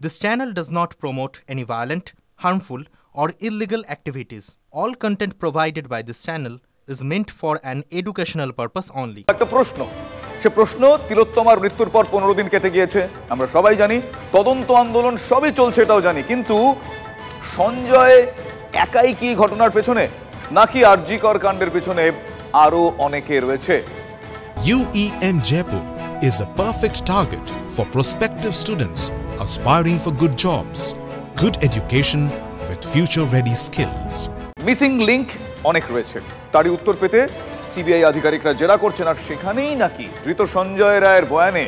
This channel does not promote any violent, harmful, or illegal activities. All content provided by this channel is meant for an educational purpose only. একটা প্রশ্ন, সে প্রশ্ন তিলোত্তমার মৃত্যুর পর 15 দিন কেটে গিয়েছে, আমরা সবাই জানি, তদন্ত আন্দোলন সবই চলছে এটাও জানি, কিন্তু সঞ্জয় একাই কি ঘটনার পেছনে নাকি আরজিকর কাণ্ডের পেছনে আরো অনেকে রয়েছে? UEN Jaipur is a perfect target for prospective students aspiring for good jobs, good education with future-ready skills. Missing link অনেক রয়েছে, তারই উত্তর পেতে সিবিআই আধিকারিকরা জেরা করছেন, আর সেখানেই নাকি ধৃত সঞ্জয় রায়ের বয়ানে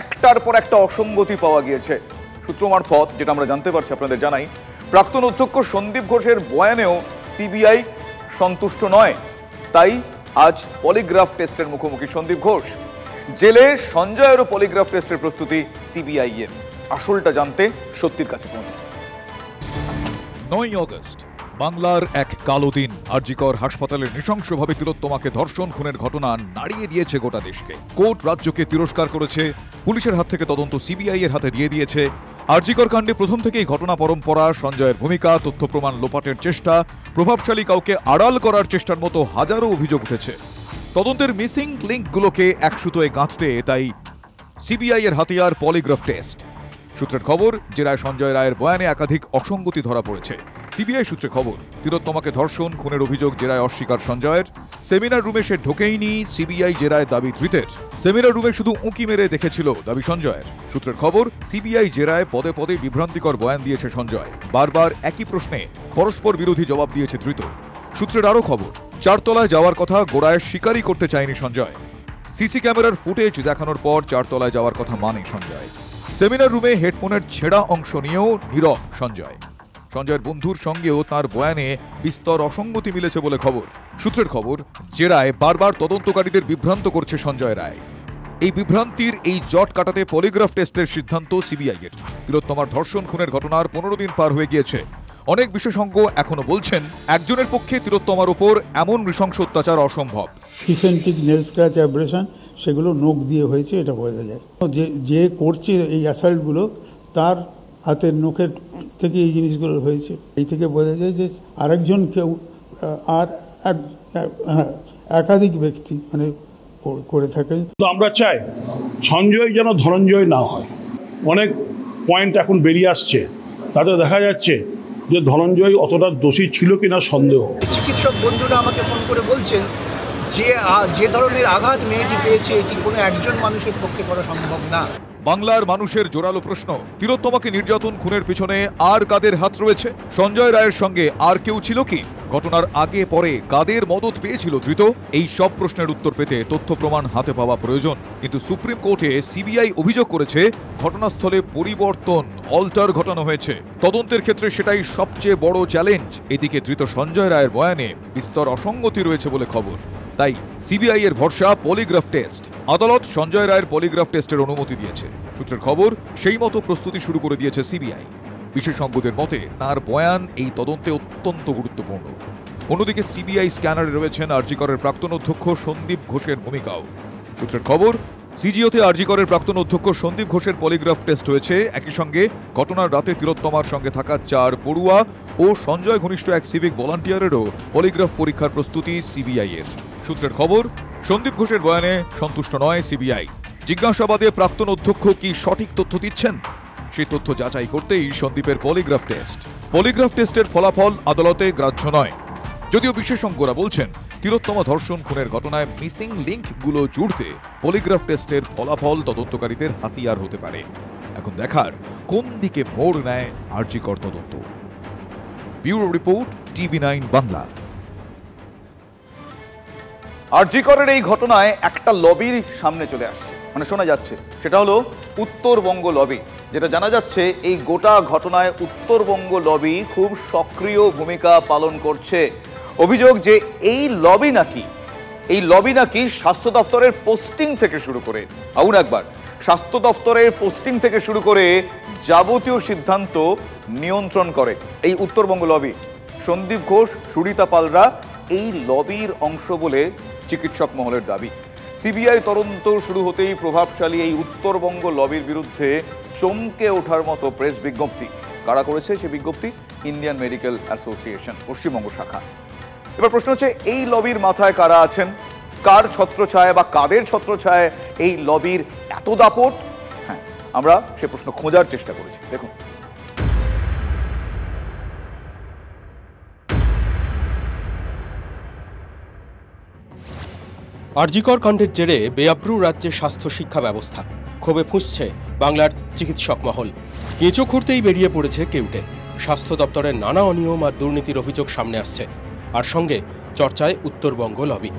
একটার পর একটা অসঙ্গতি পাওয়া গিয়েছে। সূত্র মারফত যেটা আমরা জানতে পারছি, আপনাদের জানাই, প্রাক্তন অধ্যক্ষ সন্দীপ ঘোষের বয়ানেও সিবিআই সন্তুষ্ট নয়। তাই আজ পলিগ্রাফ টেস্টের মুখোমুখি সন্দীপ ঘোষ। জেলে সঞ্জয়েরও পলিগ্রাফ টেস্টের প্রস্তুতি সিবিআই এর। আসলটা জানতে সত্যির কাছে পৌঁছতে 9 আগস্ট বাংলার এক কালো দিন। আরজিকর হাসপাতালের নৃশংসভাবে তিলোত্তমাকে ধর্ষণ খুনের ঘটনা নাড়িয়ে দিয়েছে গোটা দেশকে। কোর্ট রাজ্যকে তিরস্কার করেছে, পুলিশের হাত থেকে তদন্ত সিবিআই এর হাতে দিয়ে দিয়েছে। আরজিকর কাণ্ডে প্রথম থেকেই ঘটনা পরম্পরা, সঞ্জয়ের ভূমিকা, তথ্য প্রমাণ লোপাটের চেষ্টা, প্রভাবশালী কাউকে আড়াল করার চেষ্টার মতো হাজারো অভিযোগ উঠেছে। তদন্তের মিসিং লিঙ্কগুলোকে এক সুতোয় গাঁথতে তাই সিবিআই এর হাতিয়ার পলিগ্রাফ টেস্ট। সূত্রের খবর, জেরায় সঞ্জয় রায়ের বয়ানে একাধিক অসঙ্গতি ধরা পড়েছে। সিবিআই সূত্রে খবর, তিলোত্তমাকে ধর্ষণ খুনের অভিযোগ জেরায় অস্বীকার সঞ্জয়ের। সেমিনার রুমে সে ঢোকেইনি, সিবিআই জেরায় দাবি ধৃতের। সেমিনার রুমে শুধু উঁকি মেরে দেখেছিল, দাবি সঞ্জয়ের। সূত্রের খবর, সিবিআই জেরায় পদে পদে বিভ্রান্তিকর বয়ান দিয়েছে সঞ্জয়। বারবার একই প্রশ্নে পরস্পর বিরোধী জবাব দিয়েছে ধৃত। সূত্রের আরও খবর, 4 তলায় যাওয়ার কথা গোড়ায় স্বীকারই করতে চায়নি সঞ্জয়। সিসি ক্যামেরার ফুটেজ দেখানোর পর 4 তলায় যাওয়ার কথা মানে সঞ্জয়। সেমিনার রুমে হেডফোনের ছেঁড়া অংশ নিয়েও নীরব সঞ্জয়। সঞ্জয়ের বন্ধুর সঙ্গেও তার বয়ানে বিস্তর অসঙ্গতি মিলেছে বলে খবর। সূত্রের খবর, জেরায় বারবার তদন্তকারীদের বিভ্রান্ত করছে সঞ্জয় রায়। এই বিভ্রান্তির এই জট কাটাতে পলিগ্রাফ টেস্টের সিদ্ধান্ত সিবিআই এর। তিলোত্তমার ধর্ষণ খুনের ঘটনার 15 দিন পার হয়ে গিয়েছে। অনেক বিশেষজ্ঞ এখনো বলছেন, একজনের পক্ষে তিলোত্তমার উপর এমন নৃশংস অত্যাচার অসম্ভব। সিসেন্টিক নেল স্ক্র্যাচ অ্যাব্রেশন, সেগুলো নখ দিয়ে হয়েছে, এটা বোঝা যায়। যে করছে এই অ্যাসাল্টগুলো, তার হাতের নখের থেকে এই জিনিসগুলো হয়েছে। এই থেকে বোঝা যায় যে আরেকজন কেউ আর একাধিক ব্যক্তি করে থাকে। আমরা চাই সঞ্জয় যেন ধনঞ্জয় না হয়। অনেক পয়েন্ট এখন বেরিয়ে আসছে, তাতে দেখা যাচ্ছে যে ধনঞ্জয় অতটা দোষী ছিল কিনা সন্দেহ। চিকিৎসক বন্ধুরা আমাকে ফোন করে বলছেন যে ধরনের আঘাত মেয়েটি পেয়েছে, এটি কোনো একজন মানুষের পক্ষে করা সম্ভব না। বাংলার মানুষের জোরালো প্রশ্ন, তিলোত্তমাকে নির্যাতন খুনের পিছনে আর কাদের হাত রয়েছে? সঞ্জয় রায়ের সঙ্গে আর কেউ ছিল কি? ঘটনার আগে পরে কাদের মদত পেয়েছিল ধৃত? এই সব প্রশ্নের উত্তর পেতে তথ্য প্রমাণ হাতে পাওয়া প্রয়োজন। কিন্তু সুপ্রিম কোর্টে সিবিআই অভিযোগ করেছে ঘটনাস্থলে পরিবর্তন, অল্টার ঘটানো হয়েছে। তদন্তের ক্ষেত্রে সেটাই সবচেয়ে বড় চ্যালেঞ্জ। এদিকে ধৃত সঞ্জয় রায়ের বয়ানে বিস্তর অসঙ্গতি রয়েছে বলে খবর। তাই সিবিআই এর ভরসা পলিগ্রাফ টেস্ট। আদালত সঞ্জয় রায়ের পলিগ্রাফ টেস্টের অনুমতি দিয়েছে। সূত্রের খবর, সেই মতো প্রস্তুতি শুরু করে দিয়েছে সিবিআই। বিশেষজ্ঞদের মতে তার বয়ান এই তদন্তে অত্যন্ত গুরুত্বপূর্ণ। অন্যদিকে সিবিআই স্ক্যানারে রয়েছেন আরজিকরের প্রাক্তন অধ্যক্ষ সন্দীপ ঘোষের ভূমিকাও। সূত্রের খবর, সিজিওতে আরজিকরের প্রাক্তন অধ্যক্ষ সন্দীপ ঘোষের পলিগ্রাফ টেস্ট হয়েছে। একই সঙ্গে ঘটনার রাতে তিলোত্তমার সঙ্গে থাকা 4 পড়ুয়া ও সঞ্জয় ঘনিষ্ঠ এক সিভিক ভলান্টিয়ারেরও পলিগ্রাফ পরীক্ষার প্রস্তুতি সিবিআই এর। সূত্রের খবর, সন্দীপ ঘোষের বয়ানে সন্তুষ্ট নয় সিবিআই। জিজ্ঞাসাবাদে প্রাক্তন অধ্যক্ষ কি সঠিক তথ্য দিচ্ছেন, সেই তথ্য যাচাই করতেই সন্দীপের পলিগ্রাফ টেস্ট। পলিগ্রাফ টেস্টের ফলাফল আদালতে গ্রাহ্য নয়। যদিও বিশেষজ্ঞরা বলছেন, তিলোত্তমা ধর্ষণ খুনের ঘটনায় মিসিং লিঙ্কগুলো জুড়তে পলিগ্রাফ টেস্টের ফলাফল তদন্তকারীদের হাতিয়ার হতে পারে। এখন দেখার কোন দিকে মোড় নেয় আরজিকর তদন্ত। Bureau report, TV9 Bangla. আরজিকরের এই ঘটনায় একটা লবির সামনে চলে আসছে, শোনা যাচ্ছে, সেটা হলো উত্তরবঙ্গ লবি। যেটা জানা যাচ্ছে, এই গোটা ঘটনায় উত্তরবঙ্গ লবি খুব সক্রিয় ভূমিকা পালন করছে। অভিযোগ যে এই লবি নাকি স্বাস্থ্য দপ্তরের পোস্টিং থেকে শুরু করে, স্বাস্থ্য দপ্তরের পোস্টিং থেকে শুরু করে যাবতীয় সিদ্ধান্ত নিয়ন্ত্রণ করে এই উত্তরবঙ্গ লবি। সন্দীপ ঘোষ, সুরিতা পালরা এই লবির অংশ বলে চিকিৎসক মহলের দাবি। সিবিআই তদন্ত শুরু হতেই প্রভাবশালী এই উত্তরবঙ্গ লবির বিরুদ্ধে চমকে ওঠার মতো প্রেস বিজ্ঞপ্তি। কারা করেছে সে বিজ্ঞপ্তি? ইন্ডিয়ান মেডিকেল অ্যাসোসিয়েশন পশ্চিমবঙ্গ শাখা। এবার প্রশ্ন হচ্ছে, এই লবির মাথায় কারা আছেন? কার ছত্রছায়ায় বা কাদের ছত্রছায়ায় এই লবির এত দাপট? হ্যাঁ, আমরা সে প্রশ্ন খোঁজার চেষ্টা করেছি। দেখুন, আরজিকর কাণ্ডের জেরে বেআব্রু রাজ্যের স্বাস্থ্য শিক্ষা ব্যবস্থা। ক্ষোভে ফুঁসছে বাংলার চিকিৎসক মহল। কেঁচো খুঁড়তেই বেরিয়ে পড়েছে কেউটে। স্বাস্থ্য দপ্তরের নানা অনিয়ম আর দুর্নীতির অভিযোগ সামনে আসছে, আর সঙ্গে চর্চায় উত্তরবঙ্গ লবি।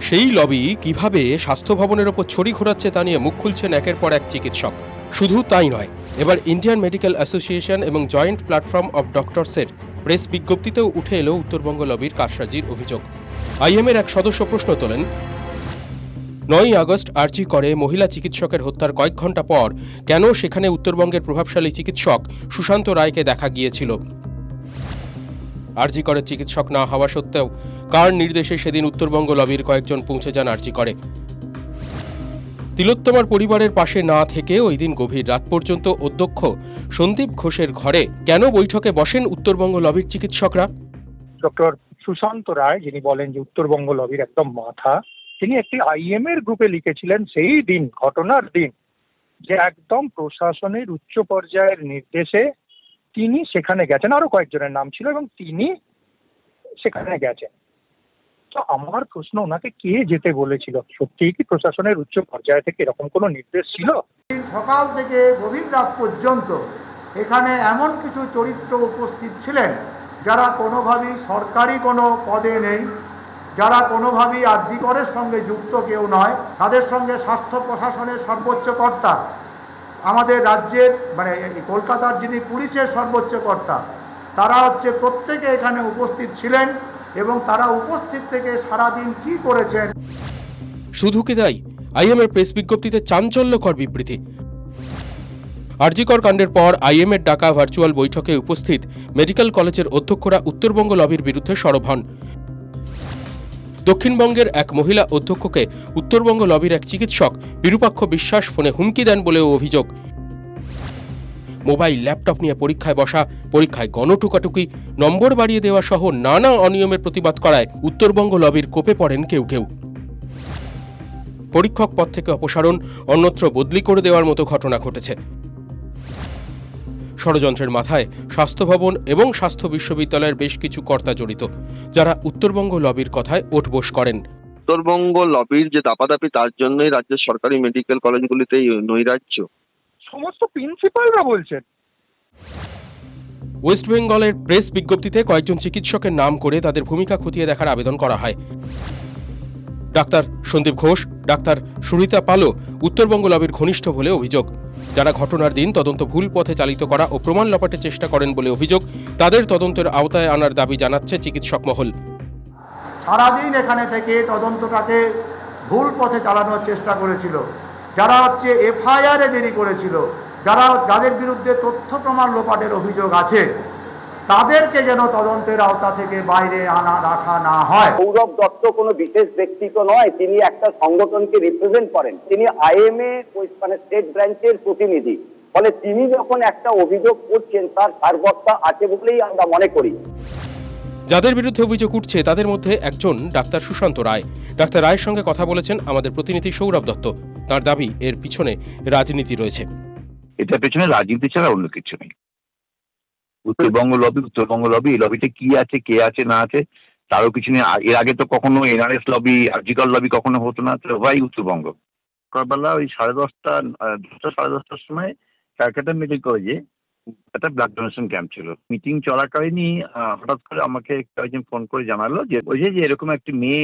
সেই লবি কিভাবে স্বাস্থ্য ভবনের ওপর ছড়ি ঘোরাচ্ছে তা নিয়ে মুখ খুলছেন একের পর এক চিকিৎসক। শুধু তাই নয়, এবার ইন্ডিয়ান মেডিকেল অ্যাসোসিয়েশন এবং জয়েন্ট প্ল্যাটফর্ম অব ডক্টরসের প্রেস বিজ্ঞপ্তিতেও উঠে এলো উত্তরবঙ্গ লবির কারসাজির অভিযোগ। আইএমের এক সদস্য প্রশ্ন তোলেন, 9ই আগস্ট আরজি করে মহিলা চিকিৎসকের হত্যার কয়েক ঘন্টা পর কেন সেখানে উত্তরবঙ্গের প্রভাবশালী চিকিৎসক সুশান্ত রায়কে দেখা গিয়েছিল? আরজি করে চিকিৎসক না হওয়া সত্ত্বেও কার নির্দেশে সেদিন উত্তরবঙ্গ লবির কয়েকজন পৌঁছে যান আরজি করে? তিলোত্তমার পরিবারের পাশে না থেকে ওই দিন গভীর রাত পর্যন্ত অধ্যক্ষ সন্দীপ ঘোষের ঘরে কেন বৈঠকে বসেন উত্তরবঙ্গ লবির চিকিৎসকরা? ডক্টর সুশান্ত রায়, যিনি বলেন যে উত্তরবঙ্গ লবির একদম মাথা, তিনি একটি আইএম এর গ্রুপে লিখেছিলেন সেই দিন, ঘটনার দিন, যে একদম প্রশাসনের উচ্চ পর্যায়ের নির্দেশে তিনি সেখানে গেছেন। আরো কয়েকজনের নাম ছিল এবং তিনি সেখানে গেছেন। তো আমার প্রশ্ন, ওনাকে কে যেতে বলেছিল? সত্যি কি প্রশাসনের উচ্চ পর্যায় থেকে এরকম কোনো নির্দেশ ছিল? সকাল থেকে গভীর রাত পর্যন্ত এখানে এমন কিছু চরিত্র উপস্থিত ছিলেন যারা কোনোভাবেই সরকারি কোনো পদে নেই, যারা কোনোভাবেই আরজি করের সঙ্গে যুক্ত কেউ নয়। তাদের সঙ্গে স্বাস্থ্য প্রশাসনের সর্বোচ্চ কর্তা, আমাদের রাজ্যের মানে কলকাতার যিনি পুলিশের সর্বোচ্চ কর্তা, তারা প্রত্যেকে এখানে উপস্থিত ছিলেন এবং তারা উপস্থিত থেকে সারাদিন কি করেছেন। শুধু কি তাই, আইএমের প্রেস বিজ্ঞপ্তিতে চাঞ্চল্যকর বিবৃতি। আরজিকর কাণ্ডের পর আইএমের ডাকা ভার্চুয়াল বৈঠকে উপস্থিত মেডিকেল কলেজের অধ্যক্ষরা উত্তরবঙ্গ লবির বিরুদ্ধে সরব হন। দক্ষিণবঙ্গের এক মহিলা অধ্যক্ষকে উত্তরবঙ্গ লবির এক চিকিৎসক বিরূপাক্ষ বিশ্বাস ফোনে হুমকি দেন বলেও অভিযোগ। মোবাইল ল্যাপটপ নিয়ে পরীক্ষায় বসা, পরীক্ষায় গণটুকাটুকি, নম্বর বাড়িয়ে দেওয়া সহ নানা অনিয়মের প্রতিবাদ করায় উত্তরবঙ্গ লবির কোপে পড়েন কেউ কেউ। পরীক্ষক পদ থেকে অপসারণ, অন্যত্র বদলি করে দেওয়ার মতো ঘটনা ঘটেছে। ষড়যন্ত্রের মাথায় স্বাস্থ্য ভবন এবং স্বাস্থ্য বিশ্ববিদ্যালয়ের বেশ কিছু কর্তা জড়িত, যারা উত্তরবঙ্গ লবির কথায় ওঠবোস করেন। উত্তরবঙ্গ লবির যে দাপাদাপি, তার জন্যই রাজ্যের সরকারি মেডিকেল কলেজগুলিতে নৈরাজ্য। সমস্ত প্রিন্সিপালরা বলছেন। ওয়েস্ট বেঙ্গলের প্রেস বিজ্ঞপ্তিতে কয়েকজন চিকিৎসকের নাম করে তাদের ভূমিকা খতিয়ে দেখার আবেদন করা হয়। ডাক্তার সন্দীপ ঘোষ, ডাক্তার সুরিতা পালও উত্তরবঙ্গ লবির ঘনিষ্ঠ বলে অভিযোগ। যারা ঘটনার দিন তদন্ত ভুল পথে চালিত করা ও প্রমাণ লোপাটে চেষ্টা করেন বলে অভিযোগ। তাদের তদন্তের আওতায় আনার দাবি জানাচ্ছে চিকিৎসক মহল। সারাদিন এখানে থেকে তদন্তটাকে ভুল পথে চালানোর চেষ্টা করেছিল, যারা এফআইআরে দেরি করেছিল, যাদের বিরুদ্ধে তথ্য প্রমাণ লোপাটের অভিযোগ আছে, তাদেরকে যেন তদন্তের আওতা থেকে বাইরে রাখা না হয়। সৌরভ দত্ত কোনো বিশেষ ব্যক্তি তো নয়, তিনি একটা সংগঠনকে রিপ্রেজেন্ট করেন। তিনি আইএমএ মানে স্টেট ব্রাঞ্চের প্রতিনিধি, ফলে তিনি যখন একটা অভিযোগ করছেন তার সারবত্তা আছে বলেই আমরা মনে করি। যাদের বিরুদ্ধে অভিযোগ উঠছে তাদের মধ্যে একজন ডাক্তার সুশান্ত রায়। ডাক্তার রায়ের সঙ্গে কথা বলেছেন আমাদের প্রতিনিধি সৌরভ দত্ত। তার দাবি, এর পিছনে রাজনীতি রয়েছে। এটার পেছনে রাজনীতি ছাড়া অন্য কিছু নেই। উত্তরবঙ্গ লবি, এই লবিতে কি আছে, কে আছে না আছে তারও কিছু নেই। এর আগে তো কখনো এনআরএস লবি, আরজিকর লবি কখনো হতো না, সবাই উত্তরবঙ্গ। সকালবেলা ওই 10:30-10:30টার সময় ক্যালকাটা মেডিকেল কলেজে একটা ব্লাড ডোনেশন ক্যাম্প ছিল। মিটিং চলাকালীনই হঠাৎ করে আমাকে একজন ফোন করে জানালো যে এরকম একটি মেয়ে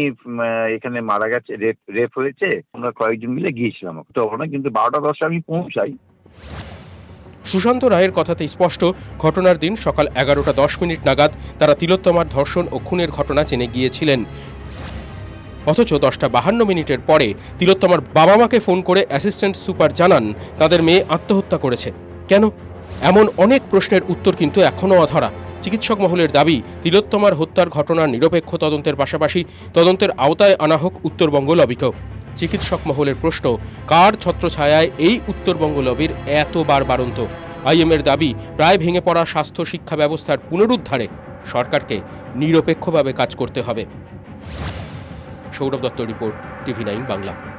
এখানে মারা গেছে, রেপ হয়েছে। আমরা কয়েকজন মিলে গিয়েছিলাম, তো না, কিন্তু 12:10 আমি পৌঁছাই। সুশান্ত রায়ের কথাতে স্পষ্ট, ঘটনার দিন সকাল 11:10 নাগাদ তারা তিলোত্তমার ধর্ষণ ও খুনের ঘটনা জেনে গিয়েছিলেন। অথচ 10:52 পরে তিলোত্তমার বাবা মাকে ফোন করে অ্যাসিস্ট্যান্ট সুপার জানান তাদের মেয়ে আত্মহত্যা করেছে। কেন? এমন অনেক প্রশ্নের উত্তর কিন্তু এখনও অধরা। চিকিৎসক মহলের দাবি, তিলোত্তমার হত্যার ঘটনার নিরপেক্ষ তদন্তের পাশাপাশি তদন্তের আওতায় আনা হোক উত্তরবঙ্গ লবিকেও। চিকিৎসক মহলের প্রশ্ন, কার ছত্রছায়ায় এই উত্তরবঙ্গ লবির এতবার বাড়ন্ত? আইএমের দাবি, প্রায় ভেঙে পড়া স্বাস্থ্য শিক্ষা ব্যবস্থার পুনরুদ্ধারে সরকারকে নিরপেক্ষভাবে কাজ করতে হবে। Sourav Dutta report, TV9 Bangla.